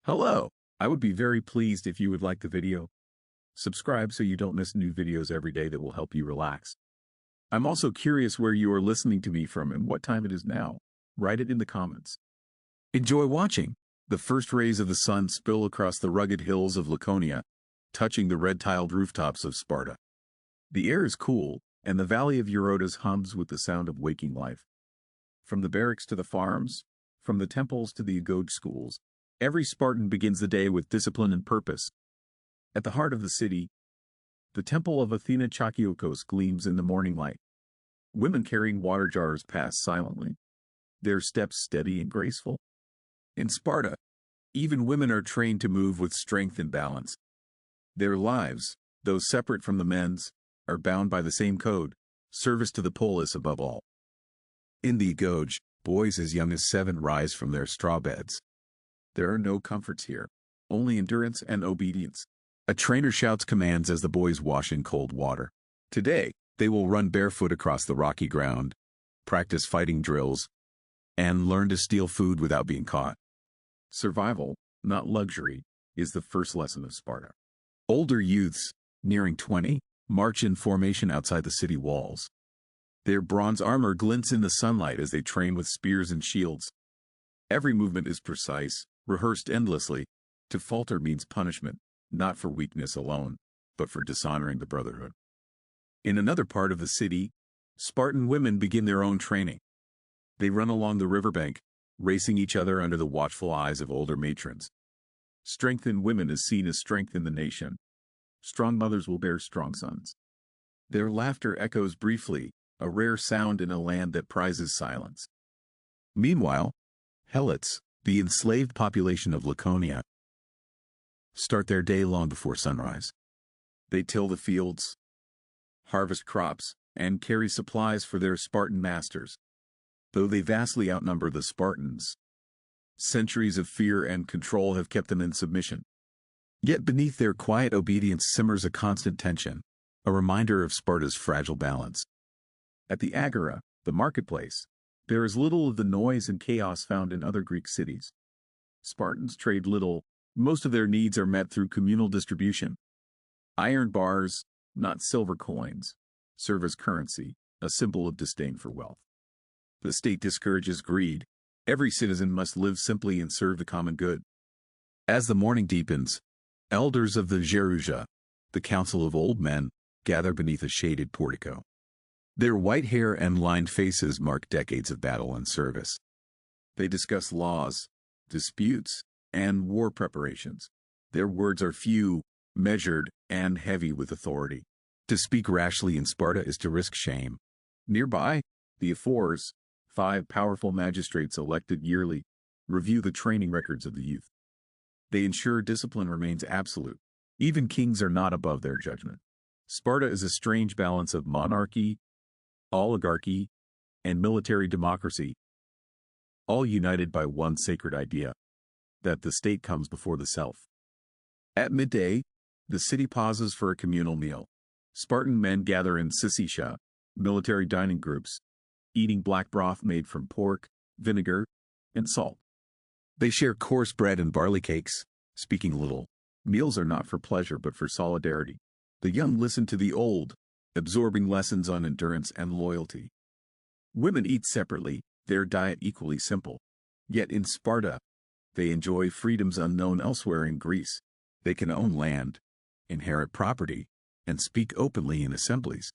Hello! I would be very pleased if you would like the video. Subscribe so you don't miss new videos every day that will help you relax. I'm also curious where you are listening to me from and what time it is now. Write it in the comments. Enjoy watching. The first rays of the sun spill across the rugged hills of Laconia, touching the red-tiled rooftops of Sparta. The air is cool, and the valley of Eurotas hums with the sound of waking life. From the barracks to the farms, from the temples to the agoge schools, every Spartan begins the day with discipline and purpose. At the heart of the city, the temple of Athena Chakiokos gleams in the morning light. Women carrying water jars pass silently, their steps steady and graceful. In Sparta, even women are trained to move with strength and balance. Their lives, though separate from the men's, are bound by the same code: service to the polis above all. In the agoge, boys as young as 7 rise from their straw beds. There are no comforts here, only endurance and obedience. A trainer shouts commands as the boys wash in cold water. Today, they will run barefoot across the rocky ground, practice fighting drills, and learn to steal food without being caught. Survival, not luxury, is the first lesson of Sparta. Older youths, nearing 20, march in formation outside the city walls. Their bronze armor glints in the sunlight as they train with spears and shields. Every movement is precise, rehearsed endlessly. To falter means punishment, not for weakness alone, but for dishonoring the brotherhood. In another part of the city, Spartan women begin their own training. They run along the riverbank, racing each other under the watchful eyes of older matrons. Strength in women is seen as strength in the nation. Strong mothers will bear strong sons. Their laughter echoes briefly, a rare sound in a land that prizes silence. Meanwhile, helots, the enslaved population of Laconia, start their day long before sunrise. They till the fields, harvest crops, and carry supplies for their Spartan masters. Though they vastly outnumber the Spartans, centuries of fear and control have kept them in submission. Yet beneath their quiet obedience simmers a constant tension, a reminder of Sparta's fragile balance. At the agora, the marketplace, there is little of the noise and chaos found in other Greek cities. Spartans trade little. Most of their needs are met through communal distribution. Iron bars, not silver coins, serve as currency, a symbol of disdain for wealth. The state discourages greed. Every citizen must live simply and serve the common good. As the morning deepens, elders of the Gerousia, the council of old men, gather beneath a shaded portico. Their white hair and lined faces mark decades of battle and service. They discuss laws, disputes, and war preparations. Their words are few, measured, and heavy with authority. To speak rashly in Sparta is to risk shame. Nearby, the ephors, 5 powerful magistrates elected yearly, review the training records of the youth. They ensure discipline remains absolute. Even kings are not above their judgment. Sparta is a strange balance of monarchy, oligarchy, and military democracy, all united by one sacred idea: that the state comes before the self. At midday, the city pauses for a communal meal. Spartan men gather in syssitia, military dining groups, eating black broth made from pork, vinegar, and salt. They share coarse bread and barley cakes, speaking little. Meals are not for pleasure but for solidarity. The young listen to the old, absorbing lessons on endurance and loyalty. Women eat separately, their diet equally simple. Yet in Sparta, they enjoy freedoms unknown elsewhere in Greece. They can own land, inherit property, and speak openly in assemblies.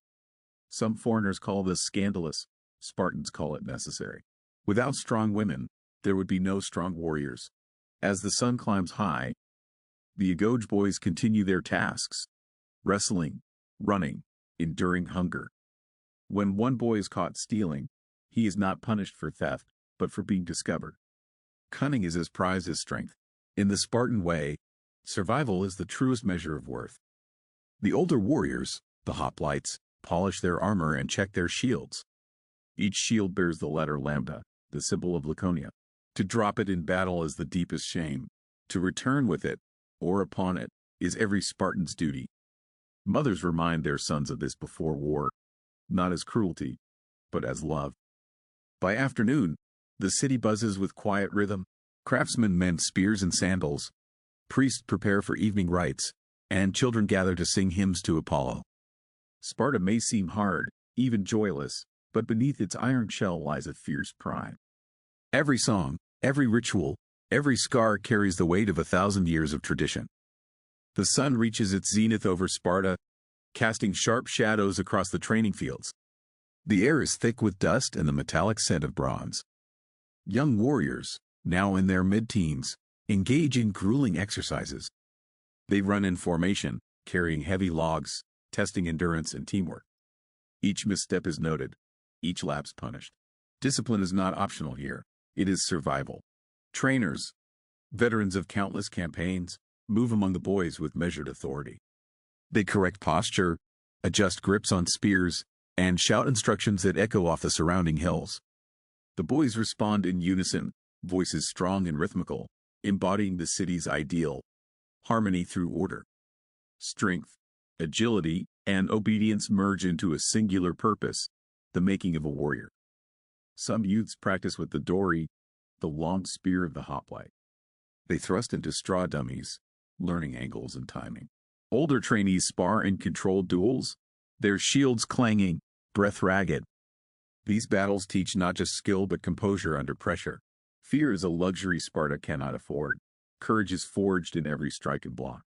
Some foreigners call this scandalous. Spartans call it necessary. Without strong women, there would be no strong warriors. As the sun climbs high, the agoge boys continue their tasks: wrestling, running, enduring hunger. When one boy is caught stealing, he is not punished for theft, but for being discovered. Cunning is as prized as strength. In the Spartan way, survival is the truest measure of worth. The older warriors, the hoplites, polish their armor and check their shields. Each shield bears the letter lambda, the symbol of Laconia. To drop it in battle is the deepest shame. To return with it, or upon it, is every Spartan's duty. Mothers remind their sons of this before war, not as cruelty, but as love. By afternoon, the city buzzes with quiet rhythm. Craftsmen mend spears and sandals, Priests prepare for evening rites, and children gather to sing hymns to Apollo. Sparta may seem hard, even joyless, but beneath its iron shell lies a fierce pride. Every song, every ritual, every scar carries the weight of 1,000 years of tradition. The sun reaches its zenith over Sparta, casting sharp shadows across the training fields. The air is thick with dust and the metallic scent of bronze. Young warriors, now in their mid-teens, engage in grueling exercises. They run in formation, carrying heavy logs, testing endurance and teamwork. Each misstep is noted, each lapse punished. Discipline is not optional here, it is survival. Trainers, veterans of countless campaigns, move among the boys with measured authority. They correct posture, adjust grips on spears, and shout instructions that echo off the surrounding hills. The boys respond in unison, voices strong and rhythmical, embodying the city's ideal: harmony through order. Strength, agility, and obedience merge into a singular purpose: the making of a warrior. Some youths practice with the dory, the long spear of the hoplite. They thrust into straw dummies, learning angles and timing. Older trainees spar in controlled duels, their shields clanging, breath ragged. These battles teach not just skill but composure under pressure. Fear is a luxury Sparta cannot afford. Courage is forged in every strike and block.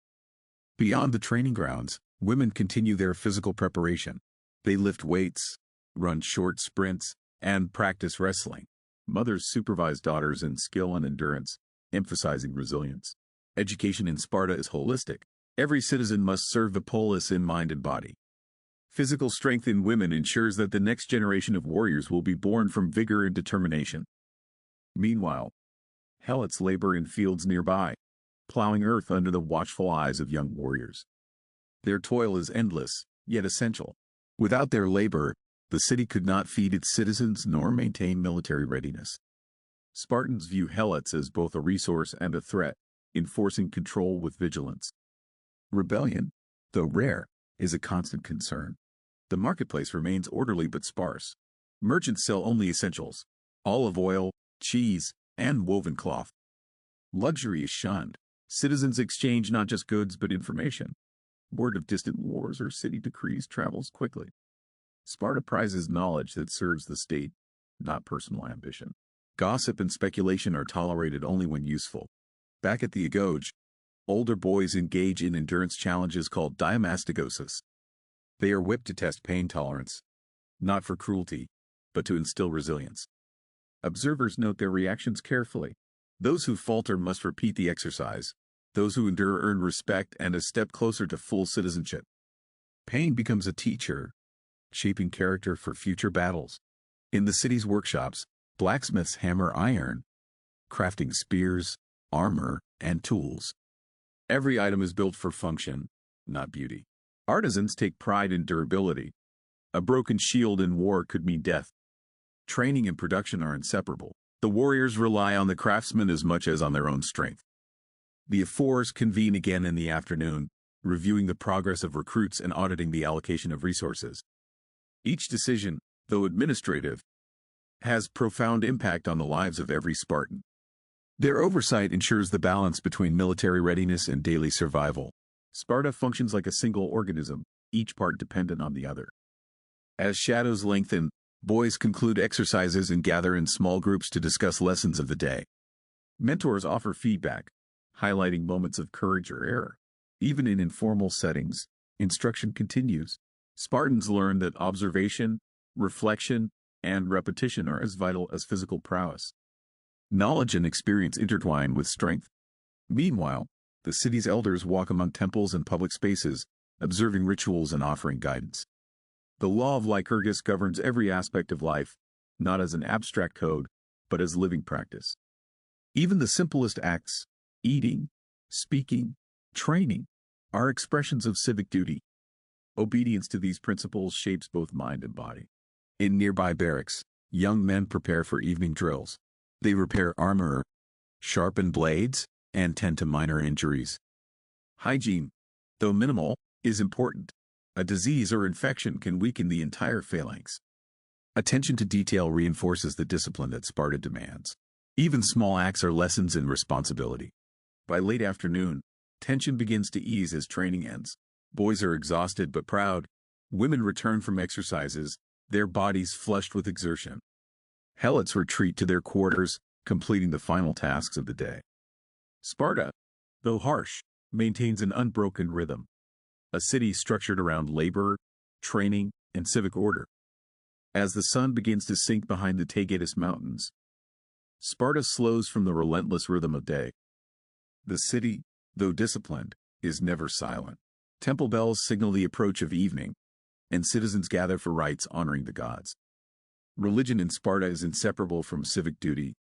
Beyond the training grounds, women continue their physical preparation. They lift weights, run short sprints, and practice wrestling. Mothers supervise daughters in skill and endurance, emphasizing resilience. Education in Sparta is holistic. Every citizen must serve the polis in mind and body. Physical strength in women ensures that the next generation of warriors will be born from vigor and determination. Meanwhile, helots labor in fields nearby, plowing earth under the watchful eyes of young warriors. Their toil is endless, yet essential. Without their labor, the city could not feed its citizens nor maintain military readiness. Spartans view helots as both a resource and a threat, enforcing control with vigilance. Rebellion, though rare, is a constant concern. The marketplace remains orderly but sparse. Merchants sell only essentials: olive oil, cheese, and woven cloth. Luxury is shunned. Citizens exchange not just goods but information. Word of distant wars or city decrees travels quickly. Sparta prizes knowledge that serves the state, not personal ambition. Gossip and speculation are tolerated only when useful. Back at the agoge, older boys engage in endurance challenges called diamastagosis. They are whipped to test pain tolerance, not for cruelty, but to instill resilience. Observers note their reactions carefully. Those who falter must repeat the exercise. Those who endure earn respect and a step closer to full citizenship. Pain becomes a teacher, shaping character for future battles. In the city's workshops, blacksmiths hammer iron, crafting spears, armor, and tools. Every item is built for function, not beauty. Artisans take pride in durability. A broken shield in war could mean death. Training and production are inseparable. The warriors rely on the craftsmen as much as on their own strength. The ephors convene again in the afternoon, reviewing the progress of recruits and auditing the allocation of resources. Each decision, though administrative, has profound impact on the lives of every Spartan. Their oversight ensures the balance between military readiness and daily survival. Sparta functions like a single organism, each part dependent on the other. As shadows lengthen, boys conclude exercises and gather in small groups to discuss lessons of the day. Mentors offer feedback, highlighting moments of courage or error. Even in informal settings, instruction continues. Spartans learn that observation, reflection, and repetition are as vital as physical prowess. Knowledge and experience intertwine with strength. Meanwhile, the city's elders walk among temples and public spaces, observing rituals and offering guidance. The law of Lycurgus governs every aspect of life, not as an abstract code, but as living practice. Even the simplest acts, eating, speaking, training, are expressions of civic duty. Obedience to these principles shapes both mind and body. In nearby barracks, young men prepare for evening drills. They repair armor, sharpen blades, and tend to minor injuries. Hygiene, though minimal, is important. A disease or infection can weaken the entire phalanx. Attention to detail reinforces the discipline that Sparta demands. Even small acts are lessons in responsibility. By late afternoon, Tension begins to ease as training ends. Boys are exhausted but proud. Women return from exercises, their bodies flushed with exertion. Helots retreat to their quarters, completing the final tasks of the day. Sparta, though harsh, maintains an unbroken rhythm. A city structured around labor, training, and civic order. As the sun begins to sink behind the Taygetus Mountains, Sparta slows from the relentless rhythm of day. The city, though disciplined, is never silent. Temple bells signal the approach of evening, and citizens gather for rites honoring the gods. Religion in Sparta is inseparable from civic duty.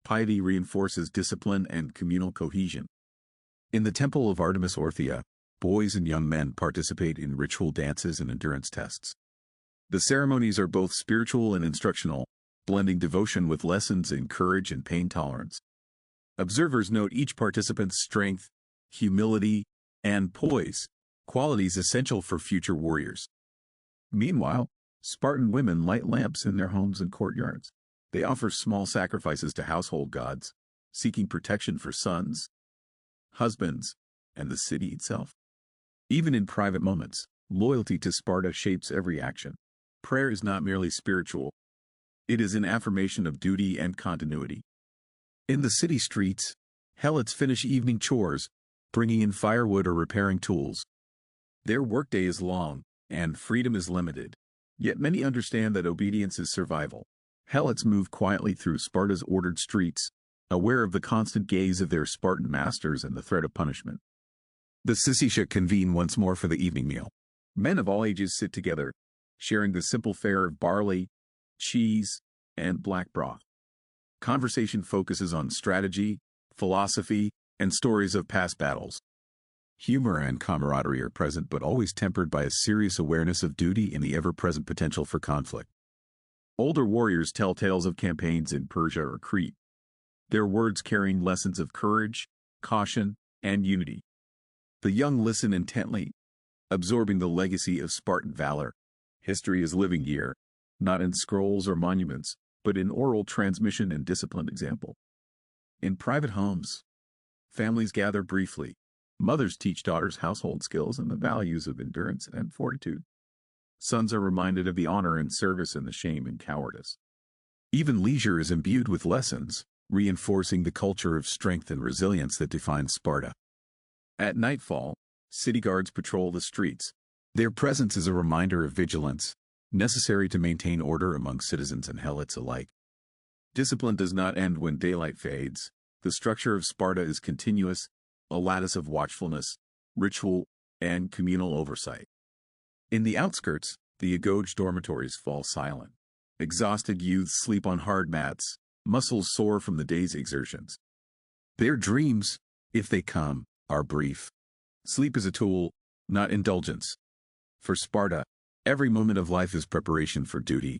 Piety reinforces discipline and communal cohesion. In the temple of Artemis Orthia, boys and young men participate in ritual dances and endurance tests. The ceremonies are both spiritual and instructional, blending devotion with lessons in courage and pain tolerance. Observers note each participant's strength, humility, and poise, qualities essential for future warriors. Meanwhile, Spartan women light lamps in their homes and courtyards. They offer small sacrifices to household gods, seeking protection for sons, husbands, and the city itself. Even in private moments, loyalty to Sparta shapes every action. Prayer is not merely spiritual. It is an affirmation of duty and continuity. In the city streets, helots finish evening chores, bringing in firewood or repairing tools. Their workday is long, and freedom is limited. Yet many understand that obedience is survival. Helots move quietly through Sparta's ordered streets, aware of the constant gaze of their Spartan masters and the threat of punishment. The Syssitia convene once more for the evening meal. Men of all ages sit together, sharing the simple fare of barley, cheese, and black broth. Conversation focuses on strategy, philosophy, and stories of past battles. Humor and camaraderie are present, but always tempered by a serious awareness of duty and the ever-present potential for conflict. Older warriors tell tales of campaigns in Persia or Crete, their words carrying lessons of courage, caution, and unity. The young listen intently, absorbing the legacy of Spartan valor. History is living here, not in scrolls or monuments, but in oral transmission and disciplined example. In private homes, families gather briefly. Mothers teach daughters household skills and the values of endurance and fortitude. Sons are reminded of the honor and service and the shame and cowardice. Even leisure is imbued with lessons, reinforcing the culture of strength and resilience that defines Sparta. At nightfall, city guards patrol the streets. Their presence is a reminder of vigilance, necessary to maintain order among citizens and helots alike. Discipline does not end when daylight fades. The structure of Sparta is continuous, a lattice of watchfulness, ritual, and communal oversight. In the outskirts, the agoge dormitories fall silent. Exhausted youths sleep on hard mats, muscles sore from the day's exertions. Their dreams, if they come, are brief. Sleep is a tool, not indulgence. For Sparta, every moment of life is preparation for duty.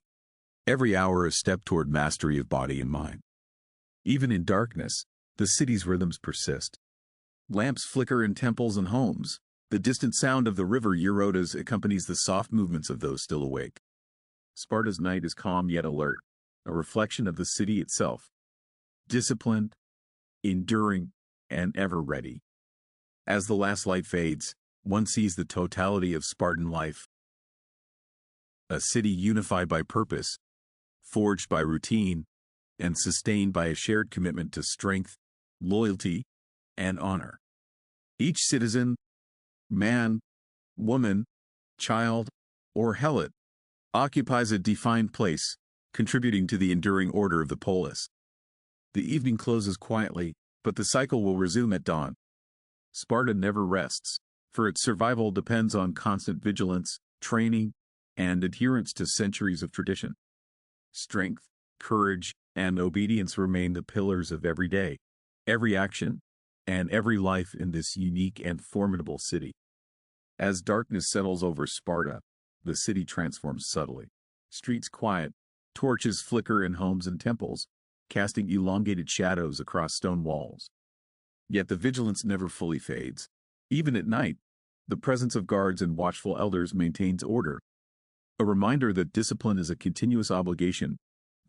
Every hour a step toward mastery of body and mind. Even in darkness, the city's rhythms persist. Lamps flicker in temples and homes. The distant sound of the river Eurotas accompanies the soft movements of those still awake. Sparta's night is calm yet alert, a reflection of the city itself. Disciplined, enduring, and ever ready. As the last light fades, one sees the totality of Spartan life. A city unified by purpose, forged by routine, and sustained by a shared commitment to strength, loyalty, and honor. Each citizen, man, woman, child, or helot, occupies a defined place, contributing to the enduring order of the polis. The evening closes quietly, but the cycle will resume at dawn. Sparta never rests, for its survival depends on constant vigilance, training, and adherence to centuries of tradition. Strength, courage, and obedience remain the pillars of every day, every action, and every life in this unique and formidable city. As darkness settles over Sparta, the city transforms subtly. Streets quiet, torches flicker in homes and temples, casting elongated shadows across stone walls. Yet the vigilance never fully fades. Even at night, the presence of guards and watchful elders maintains order, a reminder that discipline is a continuous obligation,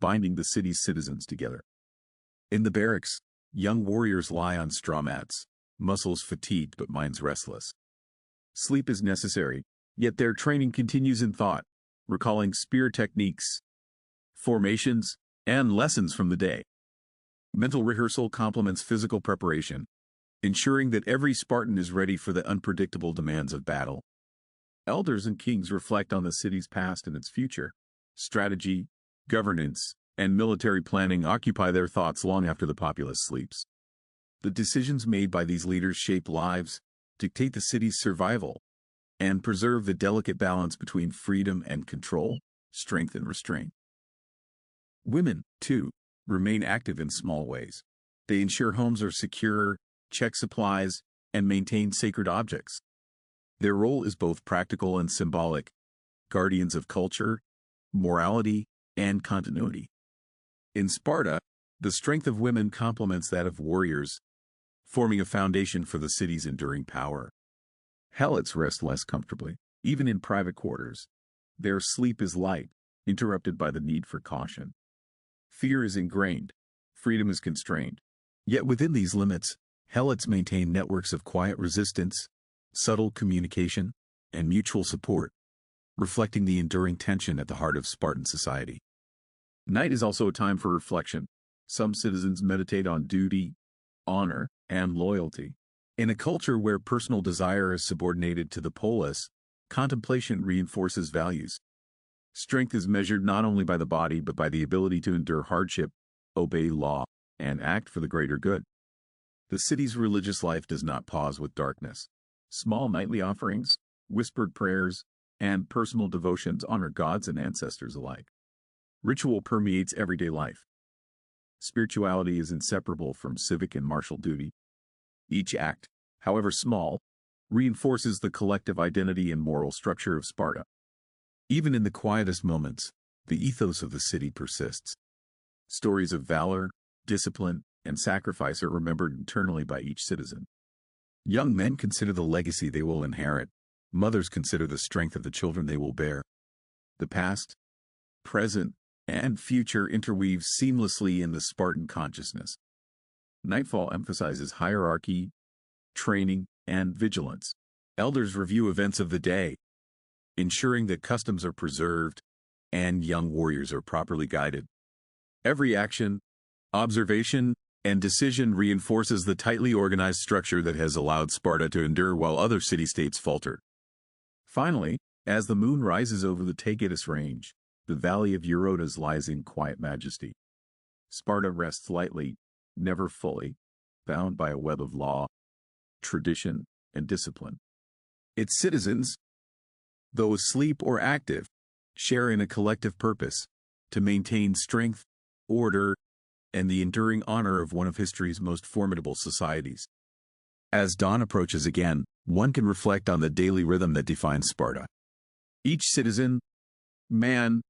binding the city's citizens together. In the barracks, young warriors lie on straw mats, muscles fatigued but minds restless. Sleep is necessary, yet their training continues in thought, recalling spear techniques, formations, and lessons from the day. Mental rehearsal complements physical preparation, ensuring that every Spartan is ready for the unpredictable demands of battle. Elders and kings reflect on the city's past and its future. Strategy, governance, and military planning occupy their thoughts long after the populace sleeps. The decisions made by these leaders shape lives, dictate the city's survival, and preserve the delicate balance between freedom and control, strength and restraint. Women, too, remain active in small ways. They ensure homes are secure, check supplies, and maintain sacred objects. Their role is both practical and symbolic, guardians of culture, morality, and continuity. In Sparta, the strength of women complements that of warriors, forming a foundation for the city's enduring power. Helots rest less comfortably, even in private quarters. Their sleep is light, interrupted by the need for caution. Fear is ingrained, freedom is constrained. Yet within these limits, helots maintain networks of quiet resistance, subtle communication, and mutual support, reflecting the enduring tension at the heart of Spartan society. Night is also a time for reflection. Some citizens meditate on duty, honor, and loyalty. In a culture where personal desire is subordinated to the polis, contemplation reinforces values. Strength is measured not only by the body but by the ability to endure hardship, obey law, and act for the greater good. The city's religious life does not pause with darkness. Small nightly offerings, whispered prayers, and personal devotions honor gods and ancestors alike. Ritual permeates everyday life. Spirituality is inseparable from civic and martial duty. Each act, however small, reinforces the collective identity and moral structure of Sparta. Even in the quietest moments, the ethos of the city persists. Stories of valor, discipline, and sacrifice are remembered internally by each citizen. Young men consider the legacy they will inherit. Mothers consider the strength of the children they will bear. The past, present, and future interweave seamlessly in the Spartan consciousness. Nightfall emphasizes hierarchy, training, and vigilance. Elders review events of the day, ensuring that customs are preserved and young warriors are properly guided. Every action, observation, and decision reinforces the tightly organized structure that has allowed Sparta to endure while other city-states faltered. Finally, as the moon rises over the Taygetus range, the valley of Eurotas lies in quiet majesty. Sparta rests lightly, never fully, bound by a web of law, tradition, and discipline. Its citizens, though asleep or active, share in a collective purpose to maintain strength, order, and the enduring honor of one of history's most formidable societies. As dawn approaches again, one can reflect on the daily rhythm that defines Sparta. Each citizen, man,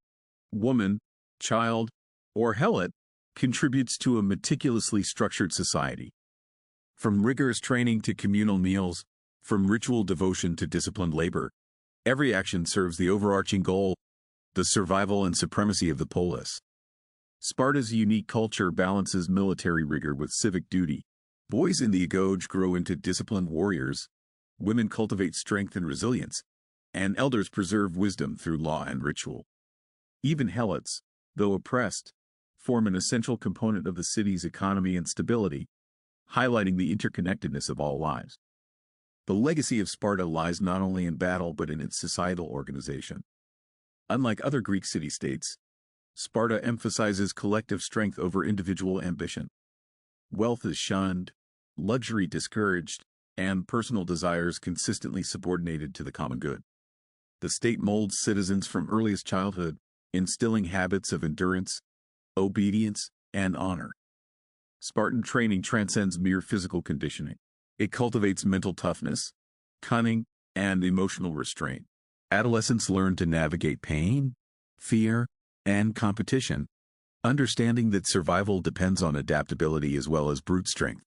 woman, child, or helot, contributes to a meticulously structured society. From rigorous training to communal meals, from ritual devotion to disciplined labor, every action serves the overarching goal, the survival and supremacy of the polis. Sparta's unique culture balances military rigor with civic duty. Boys in the agoge grow into disciplined warriors, women cultivate strength and resilience, and elders preserve wisdom through law and ritual. Even helots, though oppressed, form an essential component of the city's economy and stability, highlighting the interconnectedness of all lives. The legacy of Sparta lies not only in battle but in its societal organization. Unlike other Greek city-states, Sparta emphasizes collective strength over individual ambition. Wealth is shunned, luxury discouraged, and personal desires consistently subordinated to the common good. The state molds citizens from earliest childhood, instilling habits of endurance, obedience, and honor. Spartan training transcends mere physical conditioning. It cultivates mental toughness, cunning, and emotional restraint. Adolescents learn to navigate pain, fear, and competition, understanding that survival depends on adaptability as well as brute strength.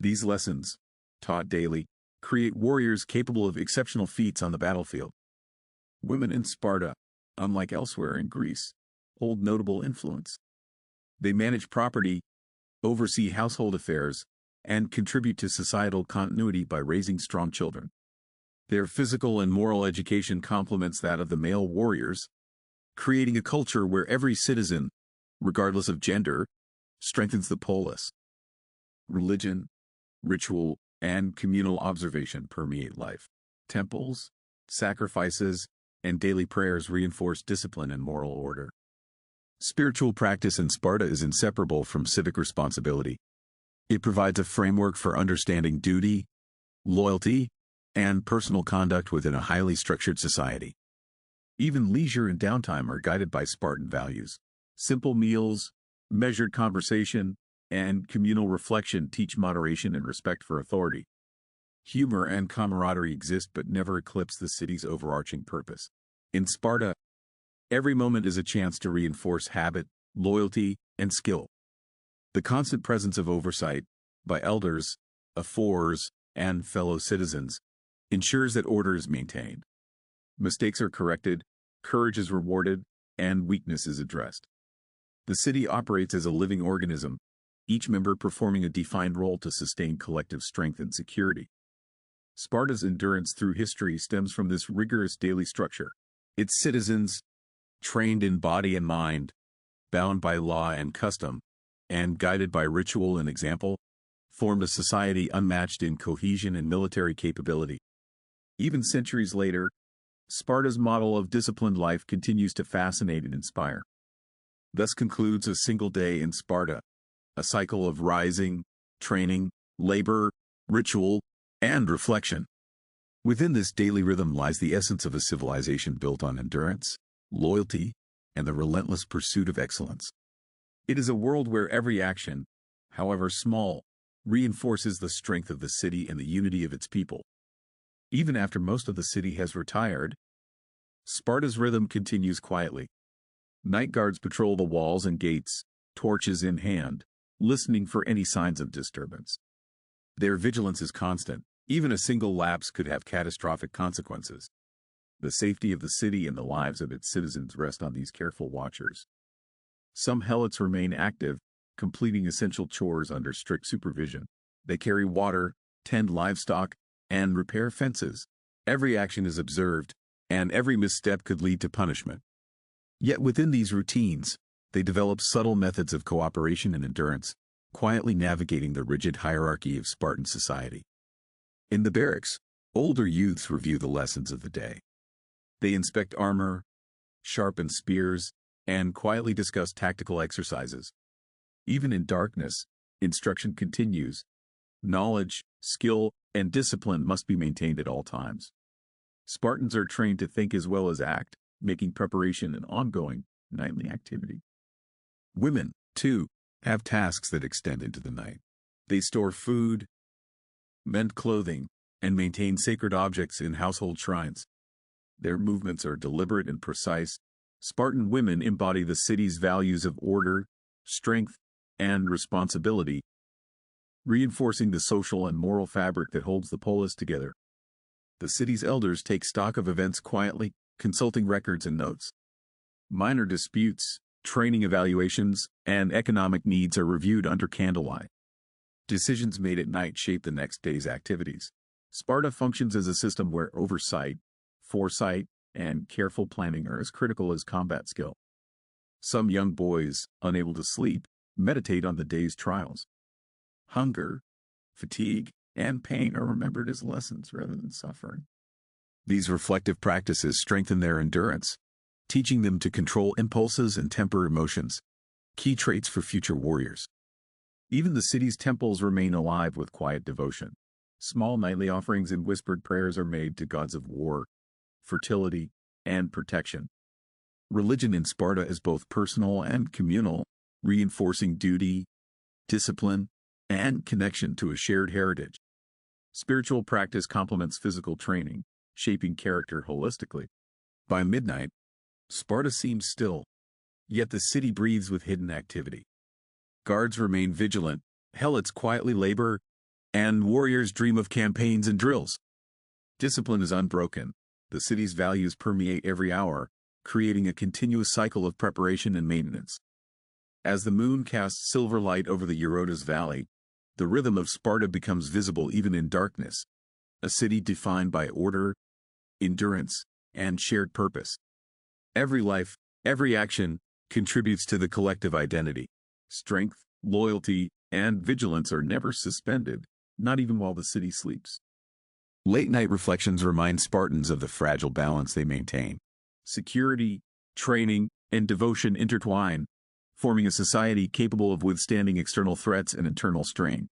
These lessons, taught daily, create warriors capable of exceptional feats on the battlefield. Women in Sparta, unlike elsewhere in Greece, hold notable influence. They manage property, oversee household affairs, and contribute to societal continuity by raising strong children. Their physical and moral education complements that of the male warriors, creating a culture where every citizen, regardless of gender, strengthens the polis. Religion, ritual, and communal observation permeate life. Temples, sacrifices, and daily prayers reinforce discipline and moral order. Spiritual practice in Sparta is inseparable from civic responsibility. It provides a framework for understanding duty, loyalty, and personal conduct within a highly structured society. Even leisure and downtime are guided by Spartan values. Simple meals, measured conversation, and communal reflection teach moderation and respect for authority. Humor and camaraderie exist but never eclipse the city's overarching purpose. In Sparta, every moment is a chance to reinforce habit, loyalty, and skill. The constant presence of oversight, by elders, ephors, and fellow citizens, ensures that order is maintained. Mistakes are corrected, courage is rewarded, and weakness is addressed. The city operates as a living organism, each member performing a defined role to sustain collective strength and security. Sparta's endurance through history stems from this rigorous daily structure. Its citizens, trained in body and mind, bound by law and custom, and guided by ritual and example, formed a society unmatched in cohesion and military capability. Even centuries later, Sparta's model of disciplined life continues to fascinate and inspire. Thus concludes a single day in Sparta, a cycle of rising, training, labor, ritual, and reflection. Within this daily rhythm lies the essence of a civilization built on endurance, loyalty, and the relentless pursuit of excellence. It is a world where every action, however small, reinforces the strength of the city and the unity of its people. Even after most of the city has retired, Sparta's rhythm continues quietly. Night guards patrol the walls and gates, torches in hand, listening for any signs of disturbance. Their vigilance is constant. Even a single lapse could have catastrophic consequences. The safety of the city and the lives of its citizens rest on these careful watchers. Some helots remain active, completing essential chores under strict supervision. They carry water, tend livestock, and repair fences. Every action is observed, and every misstep could lead to punishment. Yet within these routines, they develop subtle methods of cooperation and endurance, quietly navigating the rigid hierarchy of Spartan society. In the barracks, older youths review the lessons of the day. They inspect armor, sharpen spears, and quietly discuss tactical exercises. Even in darkness, instruction continues. Knowledge, skill, and discipline must be maintained at all times. Spartans are trained to think as well as act, making preparation an ongoing, nightly activity. Women, too, have tasks that extend into the night. They store food, mend clothing, and maintain sacred objects in household shrines. Their movements are deliberate and precise. Spartan women embody the city's values of order, strength, and responsibility, reinforcing the social and moral fabric that holds the polis together. The city's elders take stock of events quietly, consulting records and notes. Minor disputes, training evaluations, and economic needs are reviewed under candlelight. Decisions made at night shape the next day's activities. Sparta functions as a system where oversight, foresight, and careful planning are as critical as combat skill. Some young boys, unable to sleep, meditate on the day's trials. Hunger, fatigue, and pain are remembered as lessons rather than suffering. These reflective practices strengthen their endurance, teaching them to control impulses and temper emotions, key traits for future warriors. Even the city's temples remain alive with quiet devotion. Small nightly offerings and whispered prayers are made to gods of war, fertility, and protection. Religion in Sparta is both personal and communal, reinforcing duty, discipline, and connection to a shared heritage. Spiritual practice complements physical training, shaping character holistically. By midnight, Sparta seems still, yet the city breathes with hidden activity. Guards remain vigilant, helots quietly labor, and warriors dream of campaigns and drills. Discipline is unbroken. The city's values permeate every hour, creating a continuous cycle of preparation and maintenance. As the moon casts silver light over the Leonidas Valley, The rhythm of Sparta becomes visible even in darkness, a city defined by order, endurance, and shared purpose. Every life, every action, contributes to the collective identity. Strength, loyalty, and vigilance are never suspended, not even while the city sleeps. Late-night reflections remind Spartans of the fragile balance they maintain. Security, training, and devotion intertwine, forming a society capable of withstanding external threats and internal strain.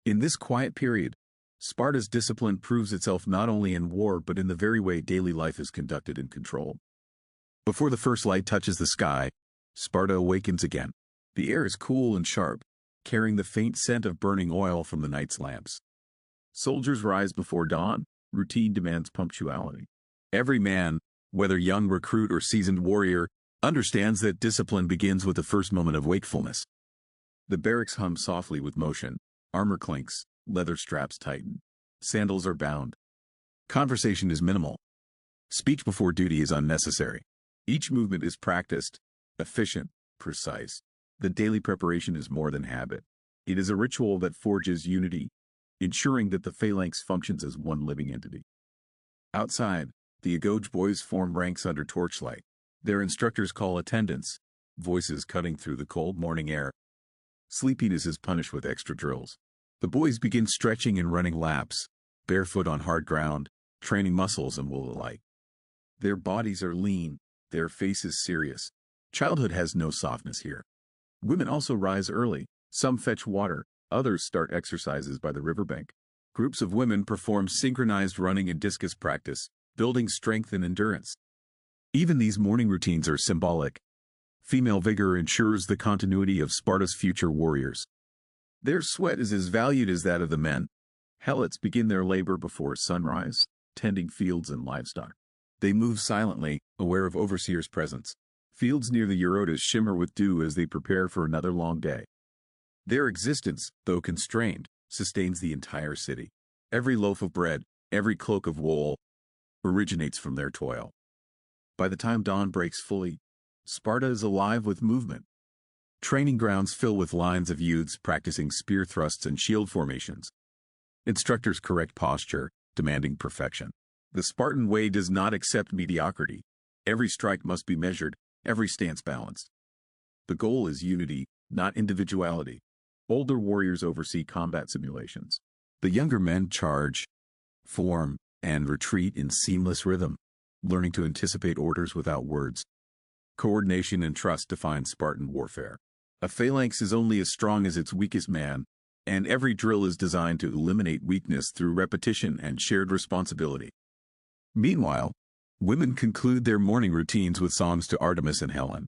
In this quiet period, Sparta's discipline proves itself not only in war but in the very way daily life is conducted and controlled. Before the first light touches the sky, Sparta awakens again. The air is cool and sharp, carrying the faint scent of burning oil from the night's lamps. Soldiers rise before dawn. Routine demands punctuality. Every man, whether young recruit or seasoned warrior, understands that discipline begins with the first moment of wakefulness. The barracks hum softly with motion. Armor clinks, leather straps tighten. Sandals are bound. Conversation is minimal. Speech before duty is unnecessary. Each movement is practiced, efficient, precise. The daily preparation is more than habit. It is a ritual that forges unity, ensuring that the phalanx functions as one living entity. Outside, the agoge boys form ranks under torchlight. Their instructors call attendance, voices cutting through the cold morning air. Sleepiness is punished with extra drills. The boys begin stretching and running laps, barefoot on hard ground, training muscles and will alike. Their bodies are lean, their faces serious. Childhood has no softness here. Women also rise early. Some fetch water, others start exercises by the riverbank. Groups of women perform synchronized running and discus practice, building strength and endurance. Even these morning routines are symbolic. Female vigor ensures the continuity of Sparta's future warriors. Their sweat is as valued as that of the men. Helots begin their labor before sunrise, tending fields and livestock. They move silently, aware of overseers' presence. Fields near the Eurotas shimmer with dew as they prepare for another long day. Their existence, though constrained, sustains the entire city. Every loaf of bread, every cloak of wool, originates from their toil. By the time dawn breaks fully, Sparta is alive with movement. Training grounds fill with lines of youths practicing spear thrusts and shield formations. Instructors correct posture, demanding perfection. The Spartan way does not accept mediocrity. Every strike must be measured, every stance balanced. The goal is unity, not individuality. Older warriors oversee combat simulations. The younger men charge, form, and retreat in seamless rhythm, learning to anticipate orders without words. Coordination and trust define Spartan warfare. A phalanx is only as strong as its weakest man, and every drill is designed to eliminate weakness through repetition and shared responsibility. Meanwhile, women conclude their morning routines with songs to Artemis and Helen.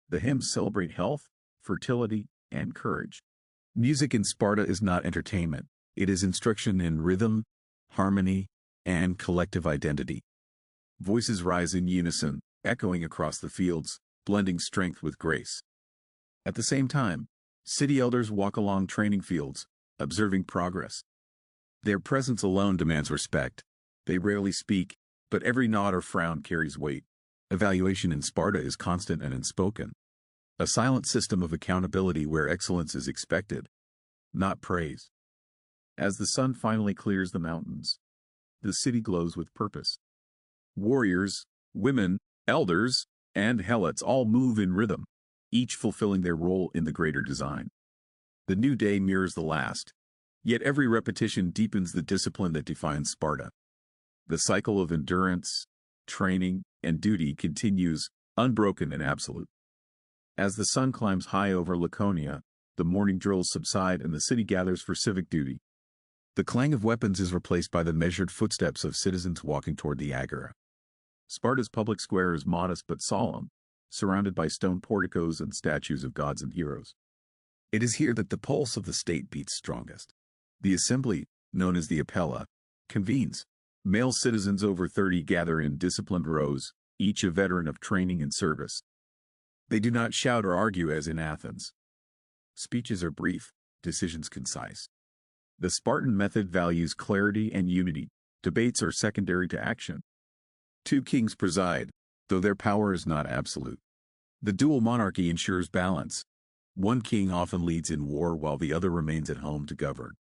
The hymns celebrate health, fertility, and courage. Music in Sparta is not entertainment. It is instruction in rhythm, harmony, and collective identity. Voices rise in unison, echoing across the fields, blending strength with grace. At the same time, city elders walk along training fields, observing progress. Their presence alone demands respect. They rarely speak, but every nod or frown carries weight. Evaluation in Sparta is constant and unspoken. A silent system of accountability where excellence is expected, not praise. As the sun finally clears the mountains, the city glows with purpose. Warriors, women, elders, and helots all move in rhythm, each fulfilling their role in the greater design. The new day mirrors the last, yet every repetition deepens the discipline that defines Sparta. The cycle of endurance, training, and duty continues, unbroken and absolute. As the sun climbs high over Laconia, the morning drills subside and the city gathers for civic duty. The clang of weapons is replaced by the measured footsteps of citizens walking toward the agora. Sparta's public square is modest but solemn, surrounded by stone porticos and statues of gods and heroes. It is here that the pulse of the state beats strongest. The assembly, known as the apella, convenes. Male citizens over 30 gather in disciplined rows, each a veteran of training and service. They do not shout or argue as in Athens. Speeches are brief, decisions concise. The Spartan method values clarity and unity. Debates are secondary to action. 2 kings preside, though their power is not absolute. The dual monarchy ensures balance. One king often leads in war while the other remains at home to govern.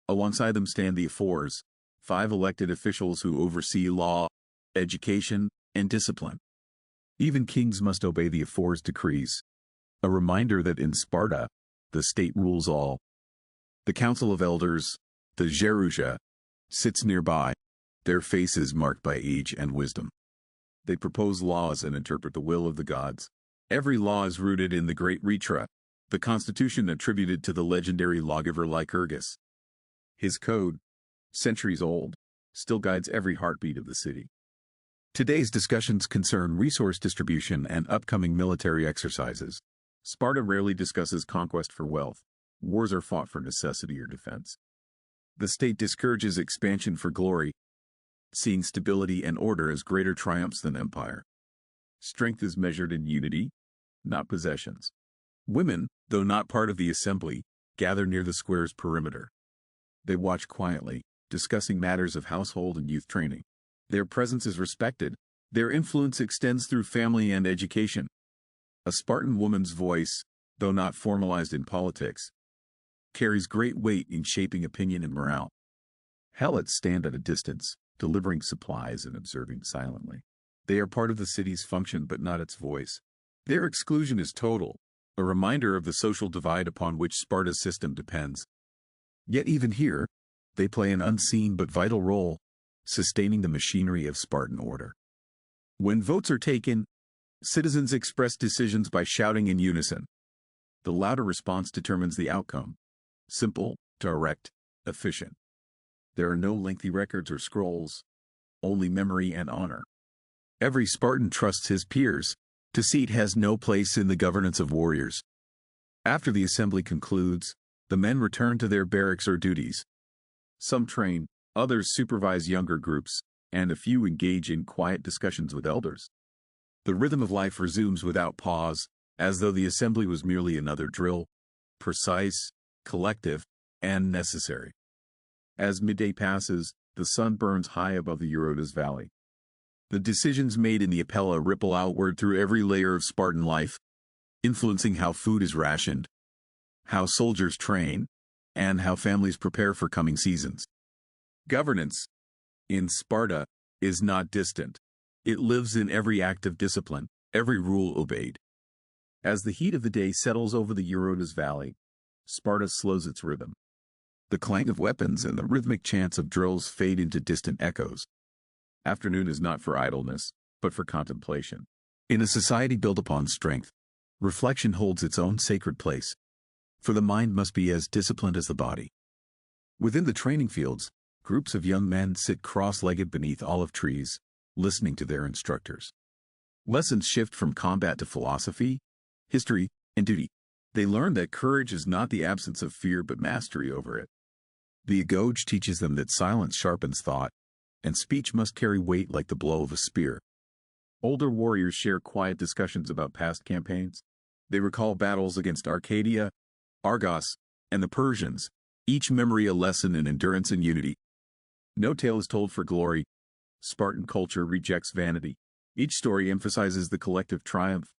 Alongside them stand the ephors, 5 elected officials who oversee law, education, and discipline. Even kings must obey the ephors' decrees, a reminder that in Sparta, the state rules all. The council of elders, the Gerousia, sits nearby, their faces marked by age and wisdom. They propose laws and interpret the will of the gods. Every law is rooted in the great Ritra, the constitution attributed to the legendary lawgiver Lycurgus. His code, centuries old, still guides every heartbeat of the city. Today's discussions concern resource distribution and upcoming military exercises. Sparta rarely discusses conquest for wealth. Wars are fought for necessity or defense. The state discourages expansion for glory, seeing stability and order as greater triumphs than empire. Strength is measured in unity, not possessions. Women, though not part of the assembly, gather near the square's perimeter. They watch quietly, discussing matters of household and youth training. Their presence is respected. Their influence extends through family and education. A Spartan woman's voice, though not formalized in politics, carries great weight in shaping opinion and morale. Helots stand at a distance, delivering supplies and observing silently. They are part of the city's function but not its voice. Their exclusion is total, a reminder of the social divide upon which Sparta's system depends. Yet even here, they play an unseen but vital role, sustaining the machinery of Spartan order. When votes are taken, citizens express decisions by shouting in unison. The louder response determines the outcome. Simple, direct, efficient. There are no lengthy records or scrolls, only memory and honor. Every Spartan trusts his peers. Deceit has no place in the governance of warriors. After the assembly concludes, the men return to their barracks or duties. Some train, others supervise younger groups, and a few engage in quiet discussions with elders. The rhythm of life resumes without pause, as though the assembly was merely another drill, precise, collective, and necessary. As midday passes, the sun burns high above the Leonidas valley. The decisions made in the Apella ripple outward through every layer of Spartan life, influencing how food is rationed, how soldiers train, and how families prepare for coming seasons. Governance, in Sparta, is not distant. It lives in every act of discipline, every rule obeyed. As the heat of the day settles over the Leonidas valley, Sparta slows its rhythm. The clang of weapons and the rhythmic chants of drills fade into distant echoes. Afternoon is not for idleness, but for contemplation. In a society built upon strength, reflection holds its own sacred place, for the mind must be as disciplined as the body. Within the training fields, groups of young men sit cross-legged beneath olive trees, listening to their instructors. Lessons shift from combat to philosophy, history, and duty. They learn that courage is not the absence of fear but mastery over it. The agoge teaches them that silence sharpens thought, and speech must carry weight like the blow of a spear. Older warriors share quiet discussions about past campaigns. They recall battles against Arcadia, Argos, and the Persians, each memory a lesson in endurance and unity. No tale is told for glory. Spartan culture rejects vanity. Each story emphasizes the collective triumph,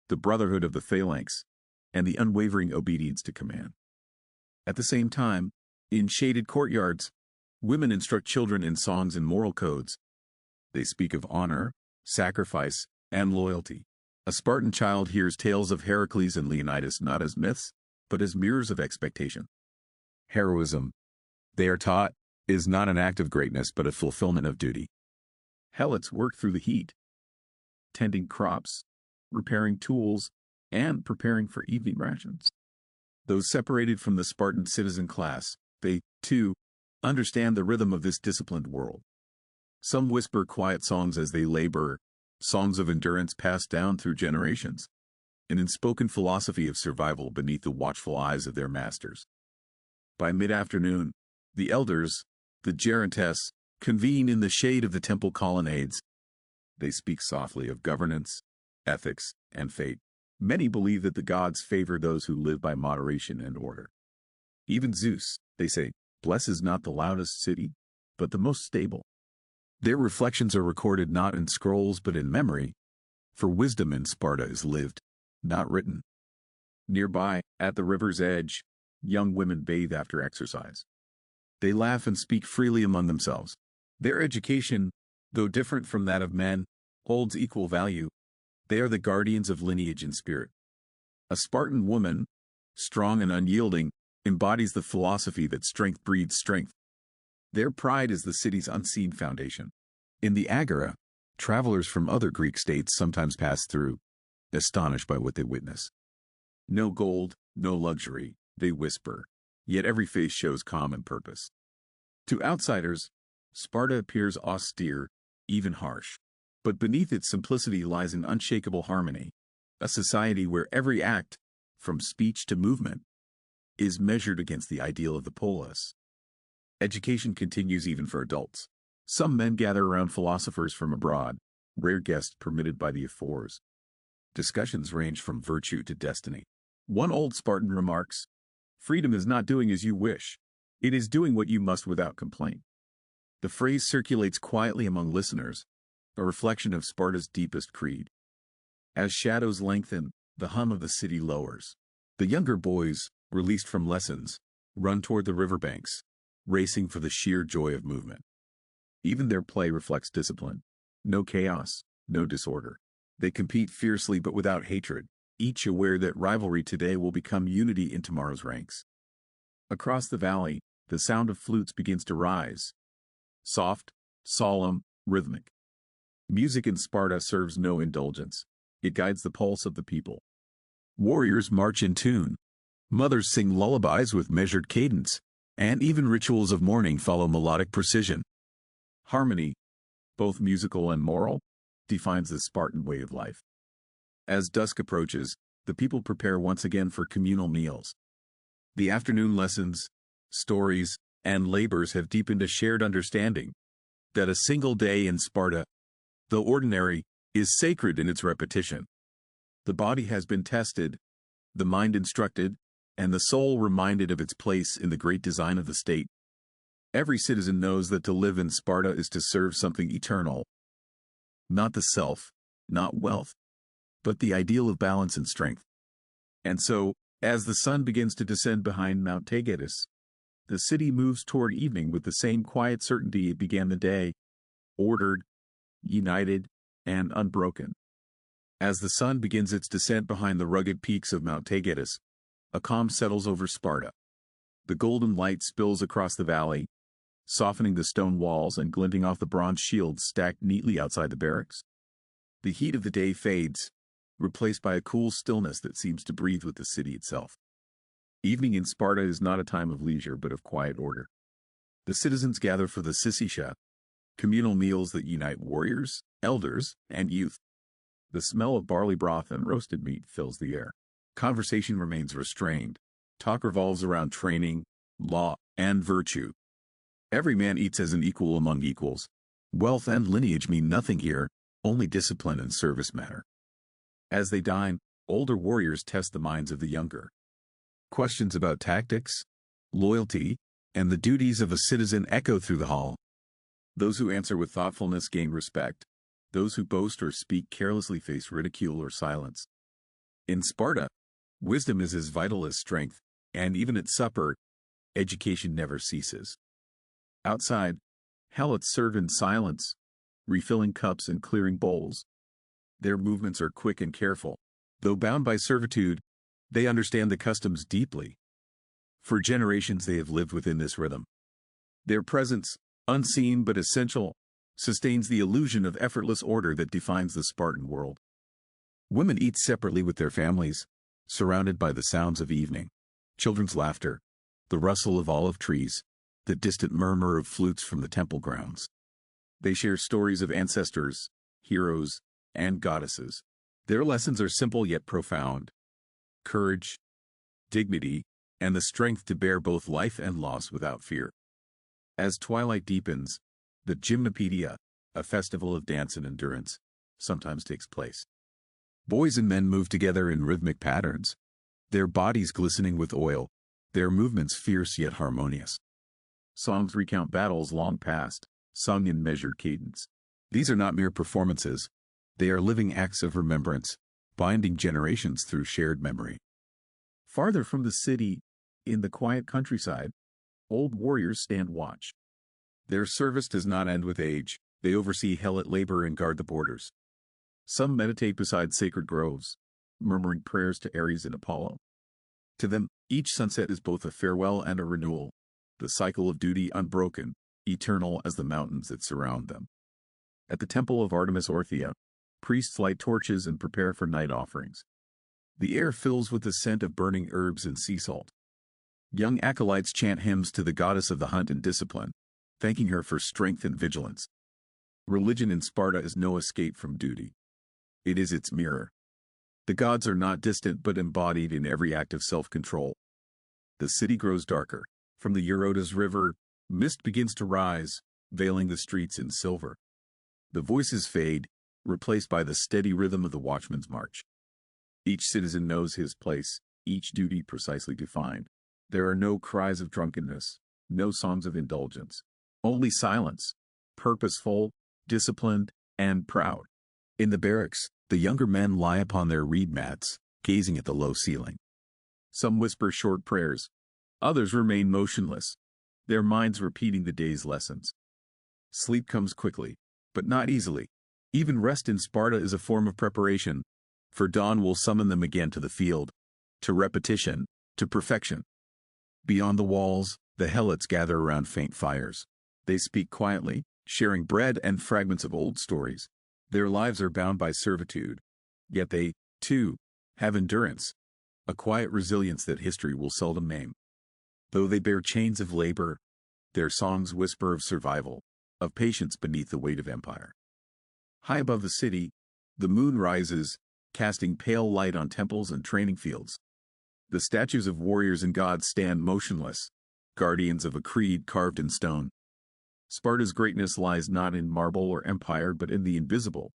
the brotherhood of the phalanx, and the unwavering obedience to command. At the same time, in shaded courtyards, women instruct children in songs and moral codes. They speak of honor, sacrifice, and loyalty. A Spartan child hears tales of Heracles and Leonidas not as myths, but as mirrors of expectation. Heroism, they are taught, is not an act of greatness but a fulfillment of duty. Helots work through the heat, tending crops, repairing tools, and preparing for evening rations. Those separated from the Spartan citizen class, they, too, understand the rhythm of this disciplined world. Some whisper quiet songs as they labor, songs of endurance passed down through generations, an unspoken philosophy of survival beneath the watchful eyes of their masters. By mid-afternoon, the elders, the Gerontes, convene in the shade of the temple colonnades. They speak softly of governance, ethics, and fate. Many believe that the gods favor those who live by moderation and order. Even Zeus, they say, blesses not the loudest city, but the most stable. Their reflections are recorded not in scrolls but in memory, for wisdom in Sparta is lived, not written. Nearby, at the river's edge, young women bathe after exercise. They laugh and speak freely among themselves. Their education, though different from that of men, holds equal value. They are the guardians of lineage and spirit. A Spartan woman, strong and unyielding, embodies the philosophy that strength breeds strength. Their pride is the city's unseen foundation. In the agora, travelers from other Greek states sometimes pass through, astonished by what they witness. No gold, no luxury, they whisper, yet every face shows calm and purpose. To outsiders, Sparta appears austere, even harsh. But beneath its simplicity lies an unshakable harmony, a society where every act, from speech to movement, is measured against the ideal of the polis. Education continues even for adults. Some men gather around philosophers from abroad, rare guests permitted by the ephors. Discussions range from virtue to destiny. One old Spartan remarks, "Freedom is not doing as you wish. It is doing what you must without complaint." The phrase circulates quietly among listeners, a reflection of Sparta's deepest creed. As shadows lengthen, the hum of the city lowers. The younger boys, released from lessons, run toward the riverbanks, racing for the sheer joy of movement. Even their play reflects discipline. No chaos, no disorder. They compete fiercely but without hatred, each aware that rivalry today will become unity in tomorrow's ranks. Across the valley, the sound of flutes begins to rise. Soft, solemn, rhythmic. Music in Sparta serves no indulgence. It guides the pulse of the people. Warriors march in tune. Mothers sing lullabies with measured cadence, and even rituals of mourning follow melodic precision. Harmony, both musical and moral, defines the Spartan way of life. As dusk approaches, the people prepare once again for communal meals. The afternoon lessons, stories, and labors have deepened a shared understanding that a single day in Sparta, though ordinary, is sacred in its repetition. The body has been tested, the mind instructed, and the soul reminded of its place in the great design of the state. Every citizen knows that to live in Sparta is to serve something eternal. Not the self, not wealth, but the ideal of balance and strength. And so, as the sun begins to descend behind Mount Taygetus, the city moves toward evening with the same quiet certainty it began the day, ordered, united, and unbroken. As the sun begins its descent behind the rugged peaks of Mount Taygetus, a calm settles over Sparta. The golden light spills across the valley, softening the stone walls and glinting off the bronze shields stacked neatly outside the barracks. The heat of the day fades, replaced by a cool stillness that seems to breathe with the city itself. Evening in Sparta is not a time of leisure but of quiet order. The citizens gather for the syssischa, communal meals that unite warriors, elders, and youth. The smell of barley broth and roasted meat fills the air. Conversation remains restrained. Talk revolves around training, law, and virtue. Every man eats as an equal among equals. Wealth and lineage mean nothing here, only discipline and service matter. As they dine, older warriors test the minds of the younger. Questions about tactics, loyalty, and the duties of a citizen echo through the hall. Those who answer with thoughtfulness gain respect. Those who boast or speak carelessly face ridicule or silence. In Sparta, wisdom is as vital as strength, and even at supper, education never ceases. Outside, helots serve in silence, refilling cups and clearing bowls. Their movements are quick and careful. Though bound by servitude, they understand the customs deeply. For generations they have lived within this rhythm. Their presence, unseen but essential, sustains the illusion of effortless order that defines the Spartan world. Women eat separately with their families, surrounded by the sounds of evening, children's laughter, the rustle of olive trees, the distant murmur of flutes from the temple grounds. They share stories of ancestors, heroes, and goddesses. Their lessons are simple yet profound. Courage, dignity, and the strength to bear both life and loss without fear. As twilight deepens, the gymnopedia, a festival of dance and endurance, sometimes takes place. Boys and men move together in rhythmic patterns, their bodies glistening with oil, their movements fierce yet harmonious. Songs recount battles long past, sung in measured cadence. These are not mere performances. They are living acts of remembrance, binding generations through shared memory. Farther from the city, in the quiet countryside, old warriors stand watch. Their service does not end with age. They oversee helot labor and guard the borders. Some meditate beside sacred groves, murmuring prayers to Ares and Apollo. To them, each sunset is both a farewell and a renewal, the cycle of duty unbroken, eternal as the mountains that surround them. At the temple of Artemis Orthia, priests light torches and prepare for night offerings. The air fills with the scent of burning herbs and sea salt. Young acolytes chant hymns to the goddess of the hunt and discipline, thanking her for strength and vigilance. Religion in Sparta is no escape from duty. It is its mirror. The gods are not distant but embodied in every act of self-control. The city grows darker. From the Eurotas River, mist begins to rise, veiling the streets in silver. The voices fade, replaced by the steady rhythm of the watchman's march. Each citizen knows his place, each duty precisely defined. There are no cries of drunkenness, no songs of indulgence. Only silence, purposeful, disciplined, and proud. In the barracks, the younger men lie upon their reed mats, gazing at the low ceiling. Some whisper short prayers. Others remain motionless, their minds repeating the day's lessons. Sleep comes quickly, but not easily. Even rest in Sparta is a form of preparation, for dawn will summon them again to the field, to repetition, to perfection. Beyond the walls, the helots gather around faint fires. They speak quietly, sharing bread and fragments of old stories. Their lives are bound by servitude, yet they, too, have endurance, a quiet resilience that history will seldom name. Though they bear chains of labor, their songs whisper of survival, of patience beneath the weight of empire. High above the city, the moon rises, casting pale light on temples and training fields. The statues of warriors and gods stand motionless, guardians of a creed carved in stone. Sparta's greatness lies not in marble or empire but in the invisible,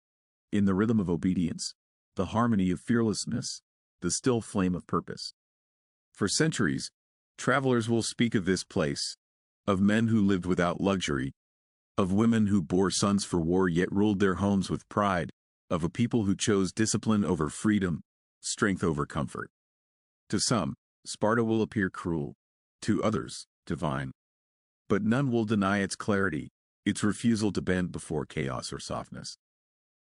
in the rhythm of obedience, the harmony of fearlessness, the still flame of purpose. For centuries, travelers will speak of this place, of men who lived without luxury, of women who bore sons for war yet ruled their homes with pride, of a people who chose discipline over freedom, strength over comfort. To some, Sparta will appear cruel, to others, divine. But none will deny its clarity, its refusal to bend before chaos or softness.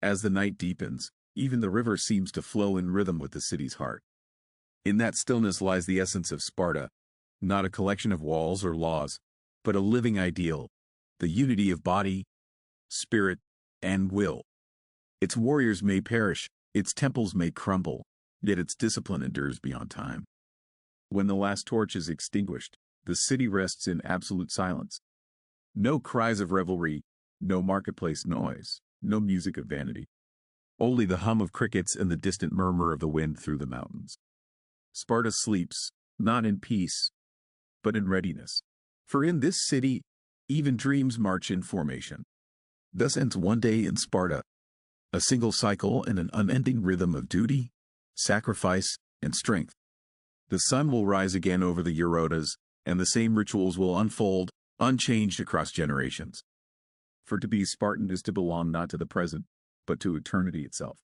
As the night deepens, even the river seems to flow in rhythm with the city's heart. In that stillness lies the essence of Sparta, not a collection of walls or laws, but a living ideal, the unity of body, spirit, and will. Its warriors may perish, its temples may crumble, yet its discipline endures beyond time. When the last torch is extinguished, the city rests in absolute silence. No cries of revelry, no marketplace noise, no music of vanity. Only the hum of crickets and the distant murmur of the wind through the mountains. Sparta sleeps, not in peace, but in readiness. For in this city, even dreams march in formation. Thus ends one day in Sparta, a single cycle in an unending rhythm of duty, sacrifice, and strength. The sun will rise again over the Eurotas, and the same rituals will unfold, unchanged across generations. For to be Spartan is to belong not to the present, but to eternity itself.